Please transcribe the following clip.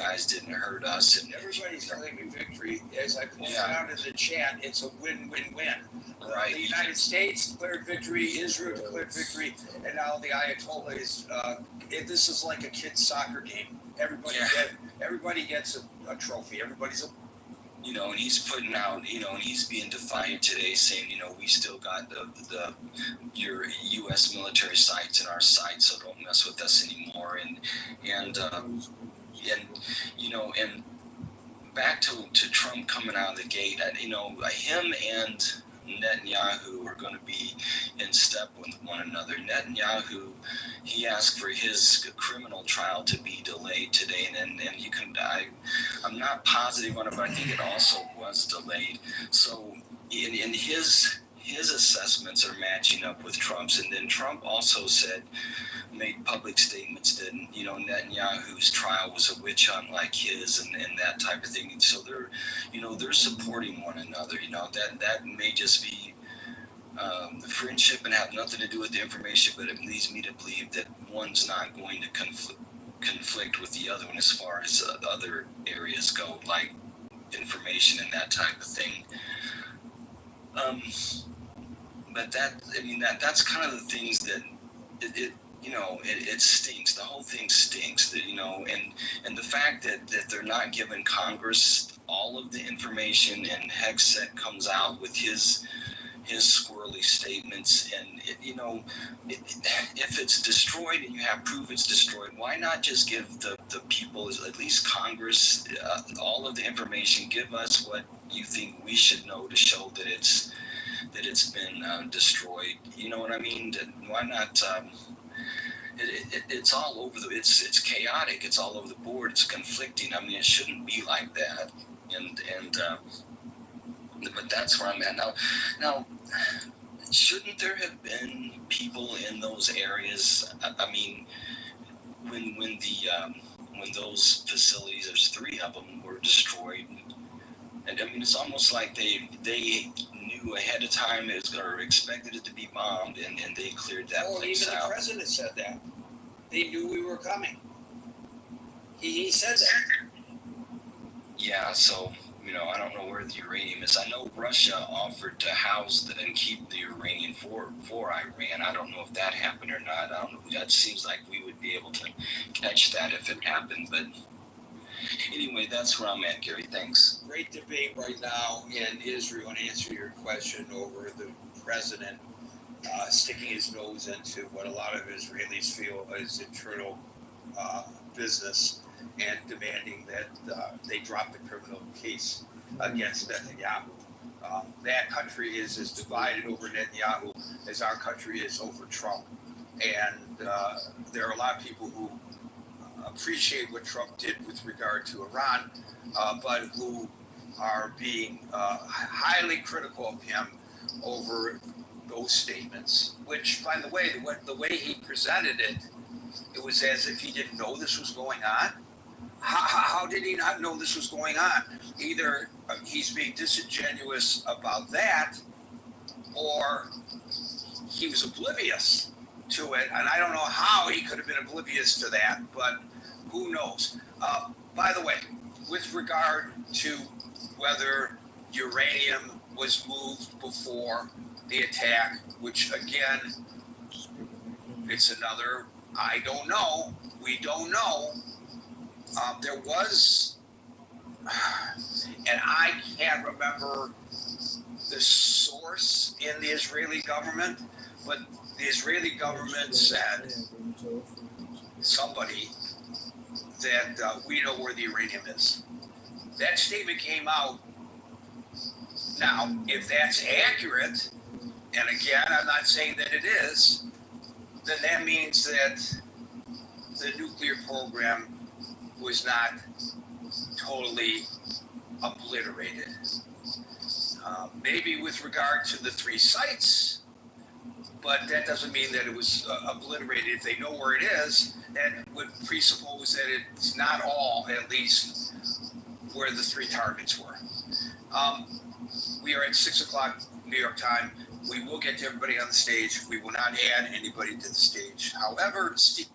guys didn't hurt us. And everybody's claiming victory. As I pointed out in the chat, it's a win-win-win. Right. The United States declared victory, Israel declared victory, and now the Ayatollah is. This is like a kid's soccer game. Everybody gets a trophy. Everybody's a. And he's putting out, and he's being defiant today, saying, we still got your U.S. military sites in our sites, so don't mess with us anymore. And back to Trump coming out of the gate, him and Netanyahu are going to be in step with one another. Netanyahu, he asked for his criminal trial to be delayed today, and you can. I'm not positive on it, but I think it also was delayed. So in his assessments are matching up with Trump's, and then Trump also made public statements that Netanyahu's trial was a witch hunt like his, and that type of thing. And so they're supporting one another. That may just be the friendship and have nothing to do with the information, but it leads me to believe that one's not going to conflict with the other one as far as other areas go, like information and that type of thing. But that's kind of the things that it stinks. The whole thing stinks. And the fact that they're not giving Congress all of the information, and Hegseth comes out with his squirrely statements, and if it's destroyed and you have proof it's destroyed, why not just give the people, at least Congress, all of the information? Give us what you think we should know to show that it's been destroyed. You know what I mean? Why not? It's all over it's chaotic. It's all over the board. It's conflicting. I mean, it shouldn't be like that. But that's where I'm at now. Shouldn't there have been people in those areas? I mean, when those facilities, there's 3 of them, were destroyed, and I mean, it's almost like they knew ahead of time it was, or expected it to be bombed, and they cleared that place out. Even the president said that. They knew we were coming. He said that. Yeah, so I don't know where the uranium is. I know Russia offered to house and keep the uranium for Iran. I don't know if that happened or not. I don't know. That seems like we would be able to catch that if it happened. But anyway, that's where I'm at, Gary. Thanks. Great debate right now in Israel, and answer your question over the president sticking his nose into what a lot of Israelis feel is internal business, and demanding that they drop the criminal case against Netanyahu. That country is as divided over Netanyahu as our country is over Trump. And there are a lot of people who appreciate what Trump did with regard to Iran, but who are being highly critical of him over those statements, which, by the way, the way he presented it, it was as if he didn't know this was going on. How did he not know this was going on? Either he's being disingenuous about that, or he was oblivious to it. And I don't know how he could have been oblivious to that, but who knows? By the way, with regard to whether uranium was moved before the attack, which again, it's another, I don't know, we don't know. There was, and I can't remember the source in the Israeli government, but the Israeli government said, somebody, that we know where the uranium is. That statement came out. Now, if that's accurate, and again, I'm not saying that it is, then that means that the nuclear program was not totally obliterated. Maybe with regard to the 3 sites, but that doesn't mean that it was obliterated. If they know where it is, that would presuppose that it's not all, at least, where the 3 targets were. We are at 6 o'clock New York time. We will get to everybody on the stage. We will not add anybody to the stage. However, Steve